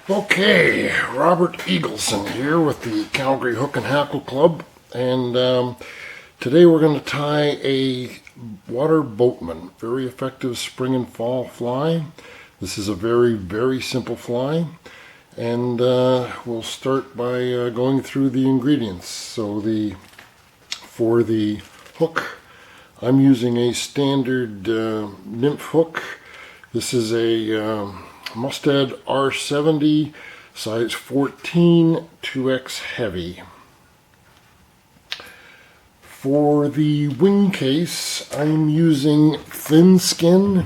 Okay, Robert Eagleson here with the Calgary Hook and Hackle Club, and today we're going to tie a water boatman, very effective spring and fall fly. This is a very simple fly, and we'll start by going through the ingredients. So for the hook, I'm using a standard nymph hook. This is a Mustad R70, size 14, 2X heavy. For the wing case, I'm using thin skin.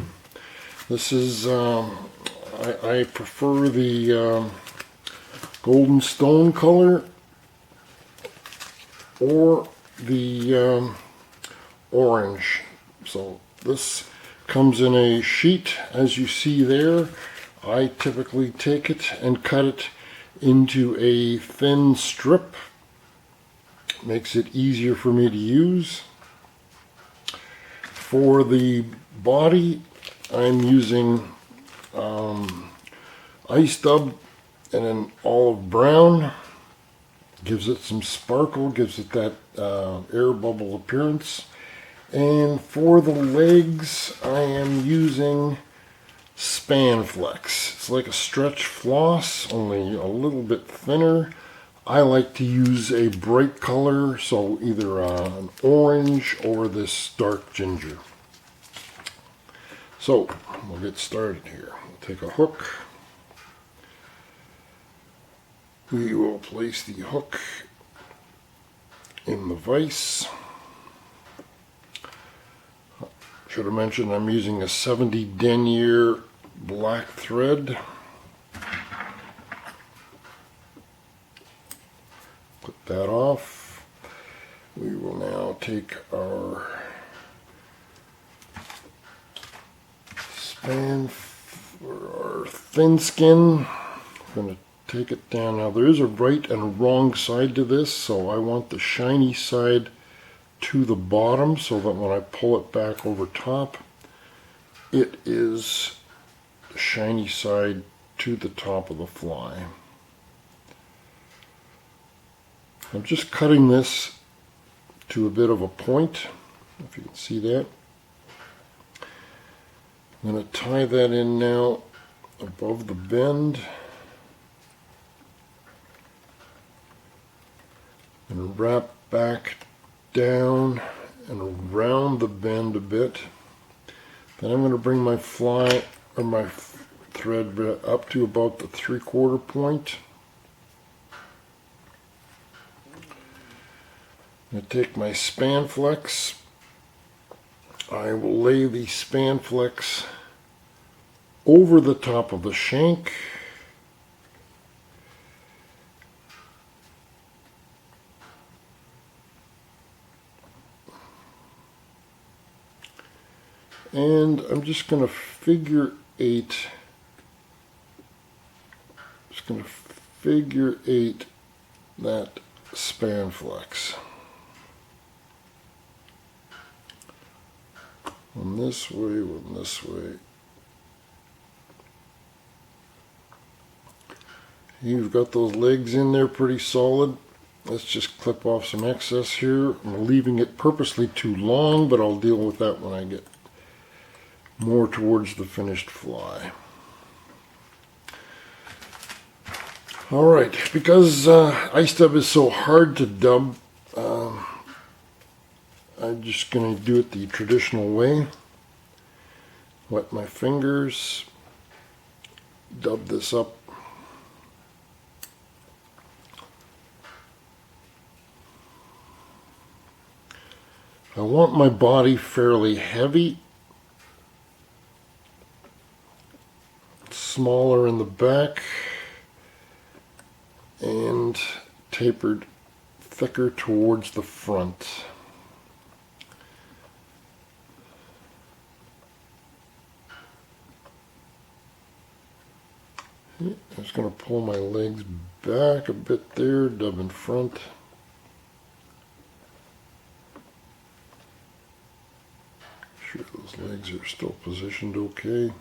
This is, I prefer the golden stone color or the orange. So this comes in a sheet, as you see there. I typically take it and cut it into a thin strip. Makes it easier for me to use. For the body, I'm using ice dub in an olive brown. Gives it some sparkle, gives it that air bubble appearance. And for the legs, I am using Spanflex. It's like a stretch floss, only a little bit thinner. I like to use a bright color, so either an orange or this dark ginger. So we'll get started here. We'll take a hook. We will place the hook in the vise. Should have mentioned I'm using a 70 denier black thread. Put that off. We will now take our thin skin. I'm going to take it down. Now there is a right and a wrong side to this, so I want the shiny side to the bottom so that when I pull it back over top, it is the shiny side to the top of the fly. I'm just cutting this to a bit of a point, if you can see that. I'm going to tie that in now above the bend and wrap back down and around the bend a bit. Then I'm going to bring my fly or my thread up to about the 3/4 point. I'm going to take my Spanflex. I will lay the Spanflex over the top of the shank. And I'm just going to figure eight. That Spanflex. One this way, one this way. You've got those legs in there pretty solid. Let's just clip off some excess here. I'm leaving it purposely too long, but I'll deal with that when I get more towards the finished fly. Alright, because ice dub is so hard to dub, I'm just going to do it the traditional way. Wet my fingers, dub this up. I want my body fairly heavy, smaller in the back, and tapered thicker towards the front. I'm just going to pull my legs back a bit there, dub in front. Sure those legs are still positioned okay.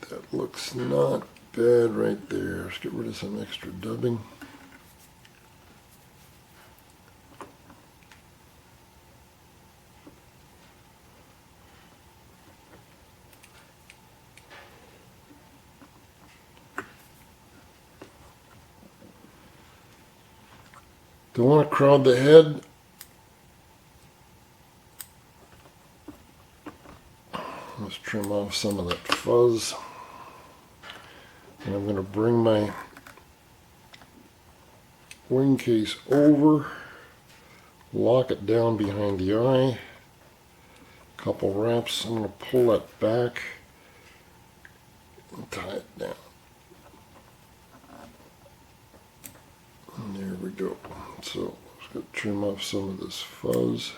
That looks not bad right there. Let's get rid of some extra dubbing. Don't want to crowd the head. Let's trim off some of that fuzz. And I'm going to bring my wing case over, lock it down behind the eye, couple wraps. I'm going to pull that back and tie it down. And there we go. So let's go trim off some of this fuzz.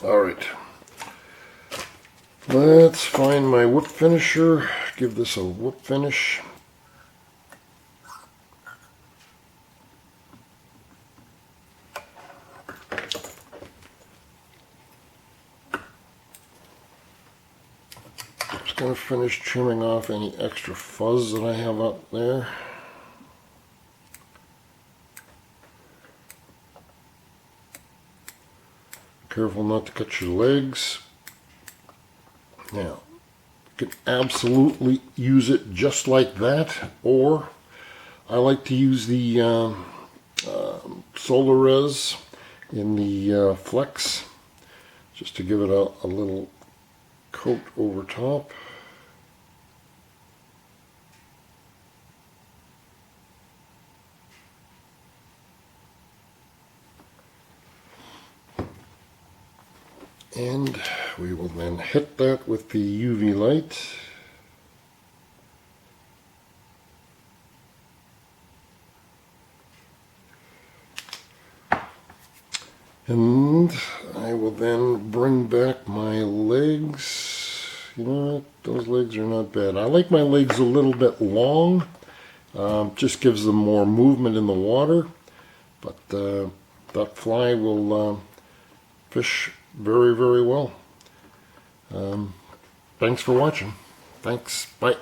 All right, let's find my whip finisher, give this a whip finish. Just going to finish trimming off any extra fuzz that I have up there. Careful not to cut your legs. Now, you can absolutely use it just like that, or I like to use the Solar Res in the Flex, just to give it a little coat over top. And we will then hit that with the UV light. And I will then bring back my legs. You know what? Those legs are not bad. I like my legs a little bit long. Just gives them more movement in the water. But that fly will fish very, very well. Thanks for watching. Thanks. Bye.